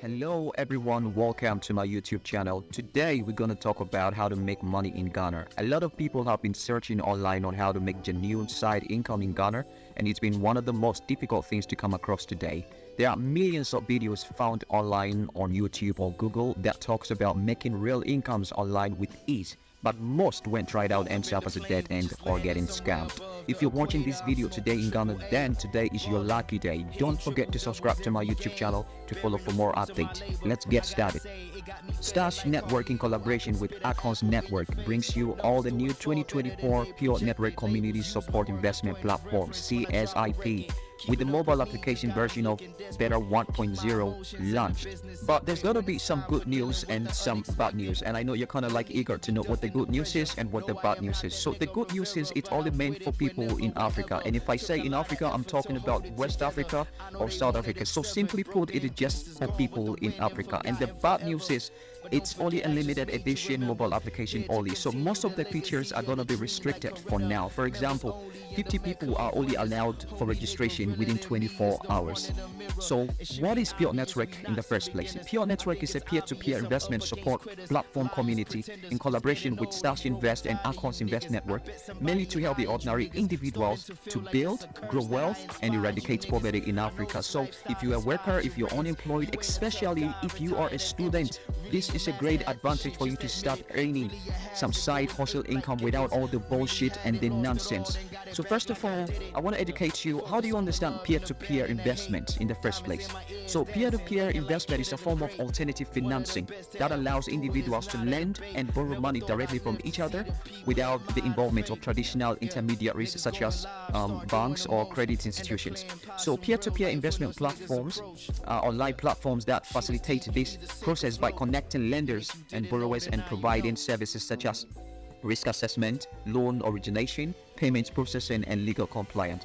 Hello everyone, welcome to my YouTube channel. Today we're gonna talk about how to make money in Ghana. A lot of people have been searching online on how to make genuine side income in Ghana, and it's been one of the most difficult things to come across today. There are millions of videos found online on YouTube or Google that talks about making real incomes online with ease, but most when tried out ends up as a dead end or getting scammed. If you're watching this video today in Ghana, then today is your lucky day. Don't forget to subscribe to my YouTube channel to follow for more updates. Let's get started. Stash Network in collaboration with Akons Network brings you all the new 2024 Pure Network Community Support Investment Platform (CSIP) with the mobile application version of Beta 1.0 launched. But there's gonna be some good news and some bad news, and I know you're kind of eager to know what the good news is and what the bad news is. So the good news is it's only meant for people in Africa, and if I say in Africa, I'm talking about West Africa or South Africa. So simply put, it is just for people in Africa. And the bad news is it's only a limited edition mobile application only, so most of the features are going to be restricted for now. For example, 50 people are only allowed for registration within 24 hours. So what is Pure Network in the first place? Pure Network is a peer-to-peer investment support platform community in collaboration with Stash Invest and Akons Invest Network, mainly to help the ordinary individuals to build, grow wealth, and eradicate poverty in Africa. So if you're a worker, if you're unemployed, especially if you are a student, this is a great advantage for you to start earning some side hustle income without all the bullshit and the nonsense. So first of all, I want to educate you, how do you understand peer-to-peer investment in the first place? So peer-to-peer investment is a form of alternative financing that allows individuals to lend and borrow money directly from each other without the involvement of traditional intermediaries such as banks or credit institutions. So peer-to-peer investment platforms are online platforms that facilitate this process by connecting lenders and borrowers and providing services such as risk assessment, loan origination, payments processing, and legal compliance.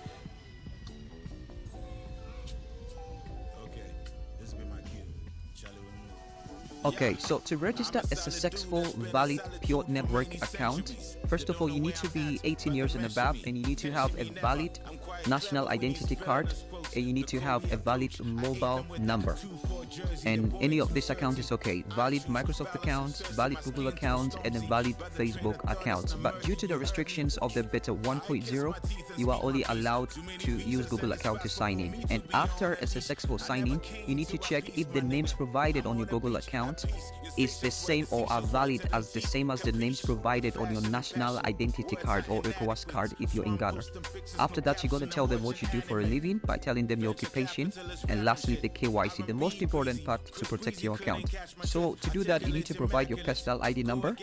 Okay, so to register a successful, valid Pure Network account, first of all, you need to be 18 years and above, and you need to have a valid national identity card, and you need to have a valid mobile number. And any of this account is okay. Valid Microsoft account, valid Google account, and a valid Facebook account. But due to the restrictions of the Beta 1.0, you are only allowed to use Google account to sign in. And after a successful sign-in, you need to check if the names provided on your Google account is the same or are valid as the same as the names provided on your national identity card or ECOWAS card if you're in Ghana. After that, you're going to tell them what you do for a living by telling them your occupation, and lastly the KYC, the most important part to protect your account. So to do that, you need to provide your personal ID number,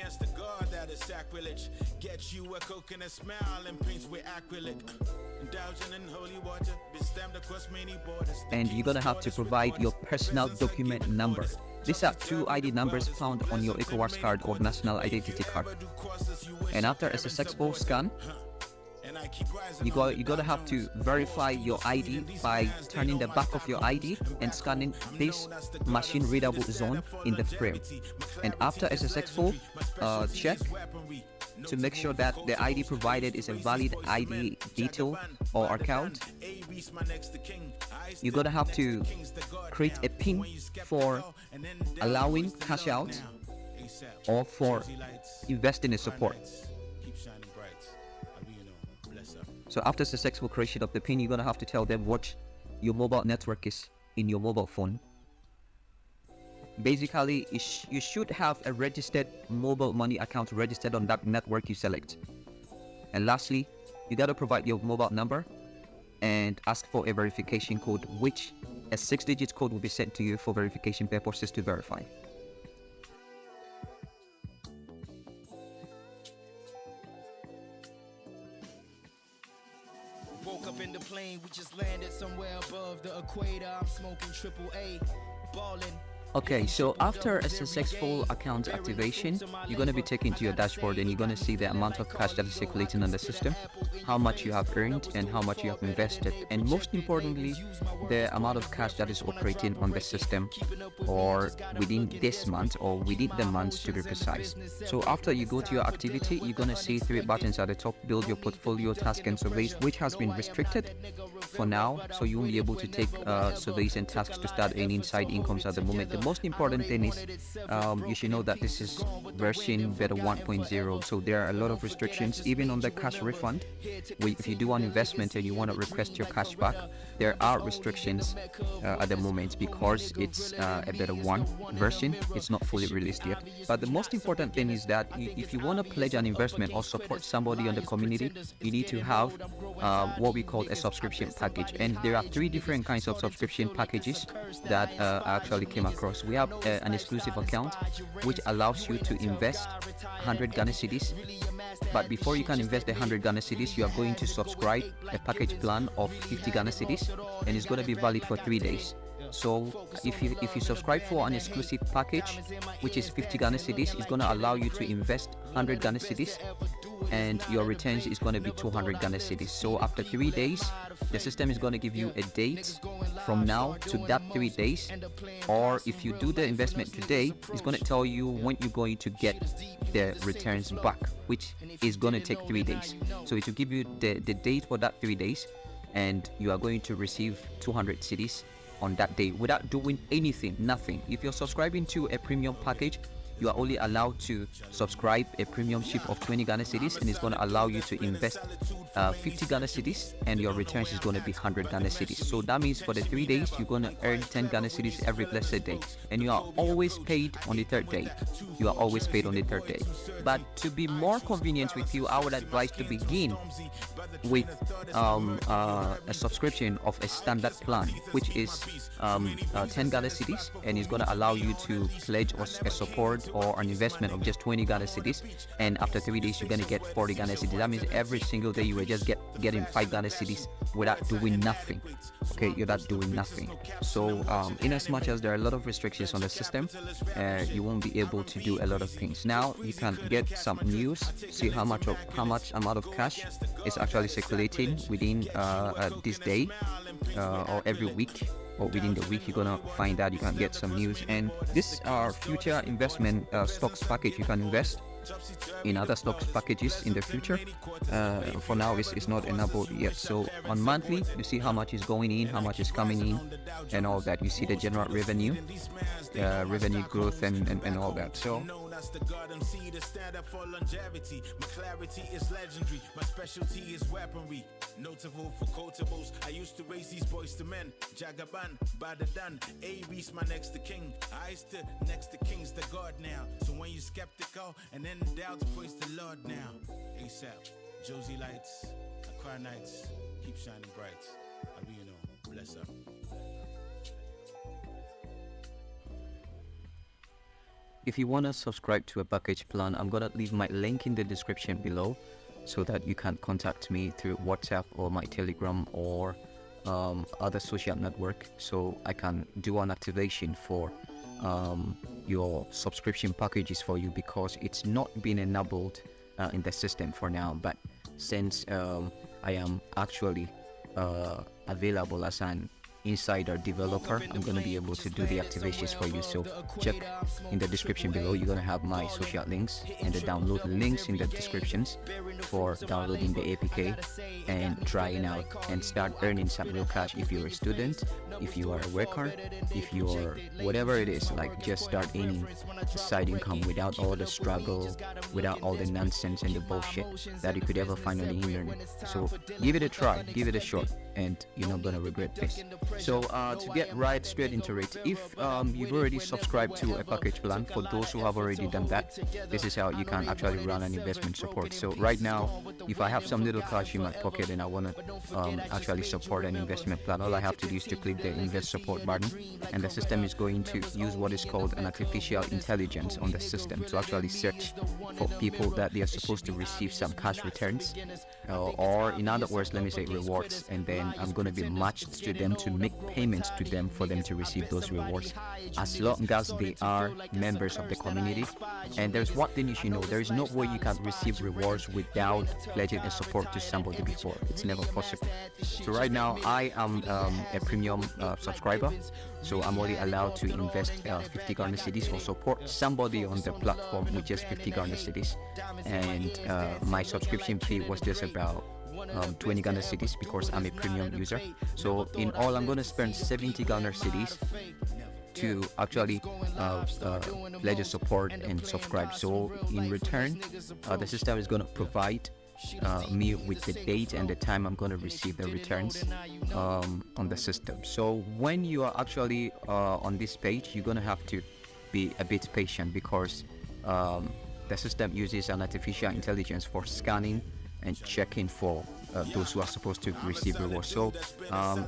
and you're gonna have to provide your personal document number. These are two ID numbers found on your ECOWAS card or national identity card. And after a successful scan, you're gonna have to verify your ID by turning the back of your ID and scanning this machine readable zone in the frame. And after a successful check to make sure that the ID provided is a valid ID detail or account, you're gonna have to create a PIN for allowing cash out or for investing in support. So after successful creation of the PIN, you're gonna have to tell them what your mobile network is in your mobile phone. Basically, you should have a registered mobile money account registered on that network you select. And lastly, you gotta provide your mobile number and ask for a verification code, which a 6-digit code will be sent to you for verification purposes to verify. Woke up in the plane, we just landed somewhere above the equator. I'm smoking triple A, ballin'. Okay, so after a successful account activation, you're going to be taken to your dashboard and you're going to see the amount of cash that is circulating on the system, how much you have earned and how much you have invested, and most importantly, the amount of cash that is operating on the system or within this month or within the months to be precise. So after you go to your activity, you're going to see 3 buttons at the top: build your portfolio, task and surveys, which has been restricted, for now, so you won't be able to take surveys and tasks to start earning side incomes at the moment. The most important thing is you should know that this is version beta 1.0, so there are a lot of restrictions even on the cash refund. If you do an investment and you want to request your cash back, there are restrictions at the moment because it's a beta 1 version. It's not fully released yet. But the most important thing is that if you want to pledge an investment or support somebody on the community, you need to have what we call a subscription package. And there are 3 different kinds of subscription packages that I actually came across. We have an exclusive account which allows you to invest 100 Ghana cedis. But before you can invest the 100 Ghana cedis, you are going to subscribe a package plan of 50 Ghana cedis, and it's going to be valid for 3 days. So if you subscribe for an exclusive package, which is 50 Ghana cedis, it's going to allow you to invest 100 Ghana cedis, and your returns is going to be 200 Ghana cedis. So after 3 days, the system is going to give you a date from now to that 3 days, or if you do the investment today, it's going to tell you when you're going to get the returns back, which is going to take 3 days. So it will give you the date for that 3 days, and you are going to receive 200 cedis on that day without doing anything, nothing. If you're subscribing to a premium package, you are only allowed to subscribe a premium ship of 20 Ghana cedis, and it's going to allow you to invest 50 Ghana cedis, and your returns is going to be 100 Ghana cedis. So that means for the 3 days, you're going to earn 10 Ghana cedis every blessed day, and you are always paid on the 3rd day. You are always paid on the 3rd day. But to be more convenient with you, I would advise to begin with a subscription of a standard plan, which is 10 Ghana cedis, and it's going to allow you to pledge or a support or an investment of just 20 Ghana cedis, and after 3 days you're going to get 40 Ghana cedis. That means every single day you will just getting 5 Ghana cedis without doing nothing. Okay, you're not doing nothing. So in as much as there are a lot of restrictions on the system, you won't be able to do a lot of things. Now you can get some news, see how much amount of cash is actually circulating within this day or every week, or within the week. You're gonna find that you can get some news, and this are future investment stocks package. You can invest in other stocks packages in the future. For now it's not enabled yet. So on monthly you see how much is going in, how much is coming in, and all that. You see the general revenue growth and all that. So that's the God MC to stand up for longevity. My clarity is legendary. My specialty is weaponry. Notable for quotables. I used to raise these boys to men. Jagaban, Badadan, Aries, my next to king. I stood next to kings, the God now. So when you skeptical and in doubt, praise the Lord now. ASAP, Josie Lights, Accra Nights, keep shining bright. I mean, bless up. if you want to subscribe to a package plan, I'm gonna leave my link in the description below so that you can contact me through WhatsApp or my Telegram or other social network, so I can do an activation for your subscription packages for you, because it's not been enabled in the system for now. But since I am actually available as an insider developer, I'm going to be able to do the activations for you. So check in the description below. You're going to have my social links and the download links in the descriptions for downloading the APK and trying out and start earning some real cash. If you're a student, if you are a worker, if you're whatever it is, like just start earning side income without all the struggle, without all the nonsense and the bullshit that you could ever find on the internet. So give it a try, give it a shot, and you're not gonna regret this. So to get right straight into it, if you've already subscribed to a package plan, for those who have already done that, this is how you can actually run an investment support. So right now, if I have some little cash in my pocket and I want to actually support an investment plan, all I have to do is to click the invest support button, and the system is going to use what is called an artificial intelligence on the system to actually search for people that they are supposed to receive some cash returns, or in other words, let me say rewards, and then I'm going to be matched to them to make payments to them for them to receive those rewards, as long as they are members of the community. And there's one thing you should know: there is no way you can receive rewards without pledging a support to somebody before. It's never possible. So right now I am a premium subscriber, so I'm only allowed to invest 50 Ghana cedis or support somebody on the platform with just 50 Ghana cedis, and my subscription fee was just about 20 Ghana cedis because I'm a premium user. So in all, I'm going to spend 70 Ghana cedis to actually pledge a support and subscribe. So in return, the system is going to provide me with the date and the time I'm going to receive the returns on the system. So when you are actually on this page, you're going to have to be a bit patient because the system uses an artificial intelligence for scanning and checking for those who are supposed to receive rewards. So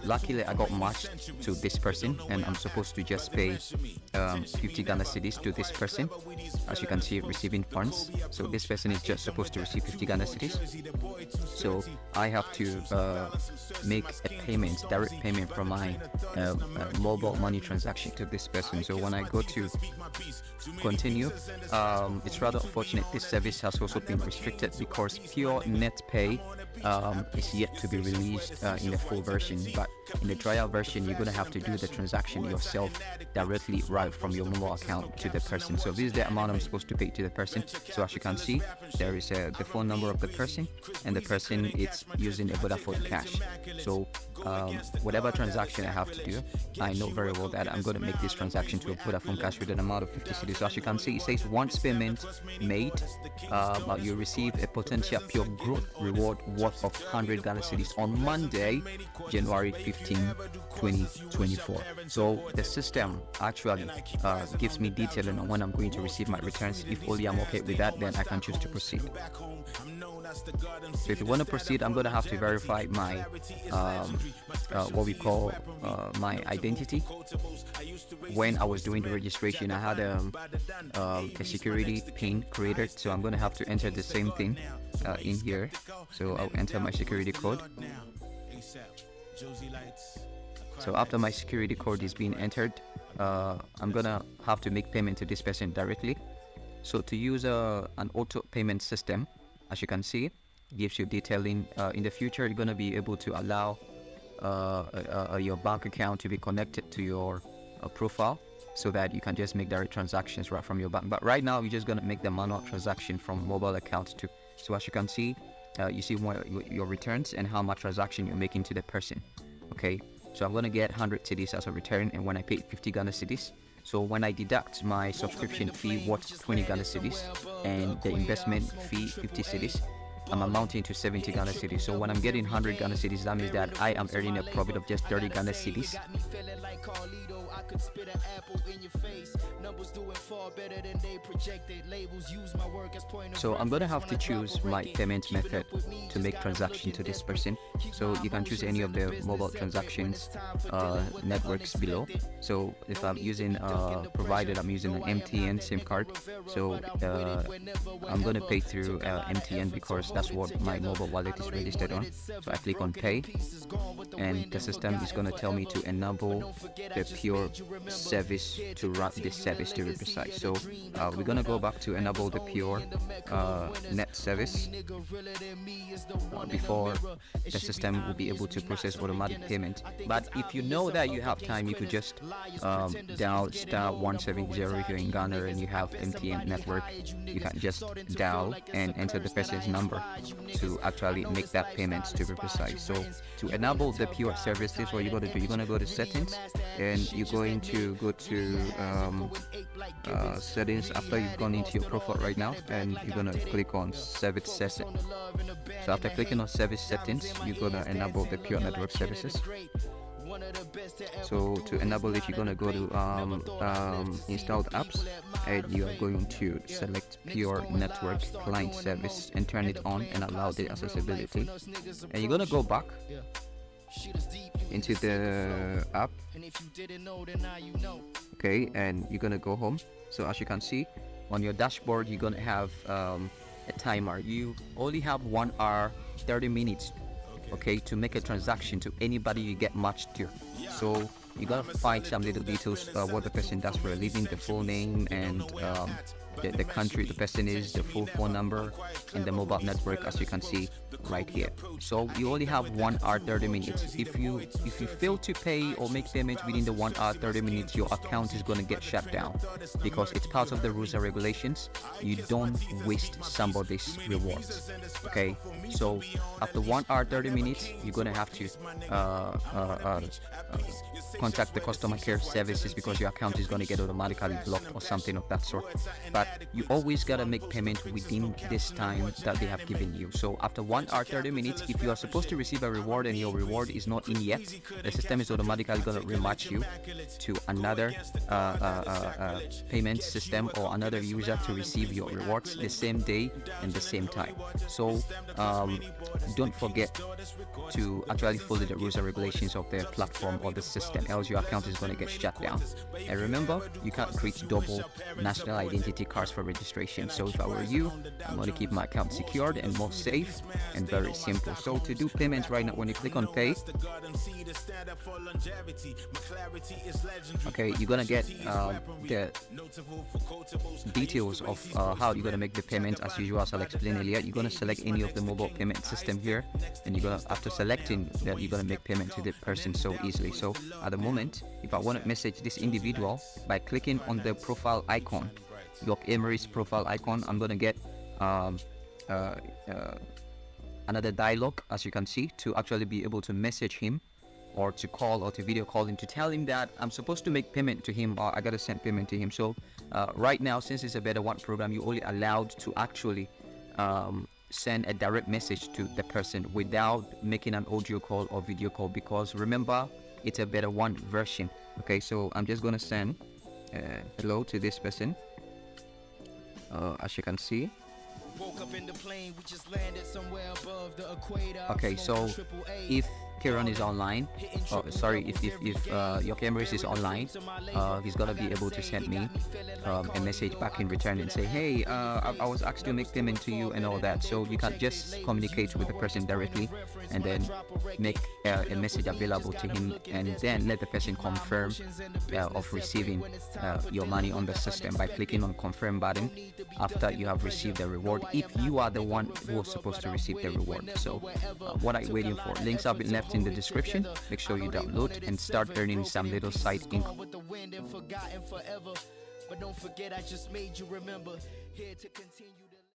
luckily I got matched to this person, and I'm supposed to just pay 50 Ghana cedis to this person, as you can see, receiving funds. So this person is just supposed to receive 50 Ghana cedis. So I have to make a payment, direct payment from my mobile money transaction to this person. So when I go to continue, it's rather unfortunate this service has also been restricted because Pure Net Pay is yet to be released in the full version, but in the trial version you're going to have to do the transaction yourself directly right from your mobile account to the person. So this is the amount I'm supposed to pay to the person. So as you can see, there is the phone number of the person, and the person is using a Vodafone Cash. So whatever transaction I have to do, I know very well that I'm going to make this transaction to a Vodafone Cash with an amount of 50 cedis. So as you can see, it says once payment made, you receive a potential Pure Growth reward worth of 100 Ghana cedis on Monday, January 15, 2024. So the system actually gives me detailing on when I'm going to receive my returns. If only I'm okay with that, then I can choose to proceed. So if you want to proceed, I'm going to have to verify my what we call my identity. When I was doing the registration, I had a security pin created, so I'm going to have to enter the same thing in here. So I'll enter my security code. So after my security code is being entered, I'm gonna have to make payment to this person directly. So to use an auto payment system, as you can see, gives you detailing. In the future, you're gonna be able to allow your bank account to be connected to your profile, so that you can just make direct transactions right from your bank. But right now, you're just gonna make the manual transaction from mobile accounts too. So as you can see, you see your returns and how much transaction you're making to the person. Okay, so I'm gonna get 100 cedis as a return, and when I paid 50 Ghana cedis, so when I deduct my subscription fee worth 20 Ghana cedis and the investment fee 50 cedis, I'm amounting to 70 Ghana cedis. So when I'm getting 100 Ghana cedis, that means that I am earning a profit of just 30 Ghana cedis. So I'm gonna have to choose my payment method to make transaction to this person. So you can choose any of the mobile transactions networks below. So if I'm using provided I'm using an MTN SIM card, so I'm gonna pay through MTN because that's what my mobile wallet is registered on. So I click on pay, and the system is going to tell me to enable the Pure service to run this service, to be precise. So we're going to go back to enable the Pure net service before the system will be able to process automatic payment. But if you know that you have time, you could just dial *170 if you're in Ghana and you have MTN network. You can just dial and enter the person's number to actually make that payment, to be precise. So to enable the Pure service, this is what you're going to do. You're going to go to settings, and you're going to go to settings after you've gone into your profile right now, and you're going to click on service settings. So after clicking on service settings, you're going to enable the Pure network services. So to enable it, you're going to go to installed apps, and you are going to select Pure Network Client Service and turn it on and allow the accessibility. And you're going to go back into the app. Okay, and you're going to go home. So as you can see on your dashboard, you're going to have a timer. You only have 1 hour 30 minutes, okay, to make a transaction to anybody you get matched to. So you gotta find some little details, what the person does for a living, the full name, and the country the person is, the full phone number, and the mobile network, as you can see right here. So you only have 1 hour 30 minutes. If you fail to pay or make payments within the 1 hour 30 minutes, your account is going to get shut down, because it's part of the rules and regulations. You don't waste somebody's rewards. Okay, so after 1 hour 30 minutes, you're going to have to contact the customer care services, because your account is going to get automatically blocked or something of that sort. But you always got to make payment within this time that they have given you. So after 1 hour 30 minutes, if you are supposed to receive a reward and your reward is not in yet, the system is automatically going to rematch you to another payment system or another user to receive your rewards the same day and the same time. So don't forget to actually follow the rules and regulations of the platform or the system, else your account is going to get shut down. And remember, you can't create double national identity cards for registration. So if I were you, I'm going to keep my account secured and more safe and very simple. So to do payments right now, when you click on pay, okay, you're going to get the details of how you're going to make the payments. As usual, as I'll explain earlier, you're going to select any of the mobile payment system here, and you're going to, after selecting that, you're going to make payment to the person so easily. So at the moment, if I want to message this individual, by clicking on the profile icon, York Emery's profile icon, I'm going to get another dialogue, as you can see, to actually be able to message him, or to call or to video call him, to tell him that I'm supposed to make payment to him, or I gotta send payment to him. So right now, since it's a Better One program, you're only allowed to actually send a direct message to the person without making an audio call or video call, because remember, it's a Better One version. Okay, so I'm just gonna send hello to this person, as you can see. Okay, so if Kieran is online, if your Cameras is online, he's gonna be able to send me a message back in return and say, hey, I was asked to make payment to you and all that. So you can just communicate with the person directly and then make a message available to him, and then let the person confirm of receiving your money on the system by clicking on confirm button after you have received the reward, if you are the one who was supposed to receive the reward. So what are you waiting for? Links have been left in the description. Make sure you download and start earning some little side income. But don't forget, I just made you remember. Here to continue.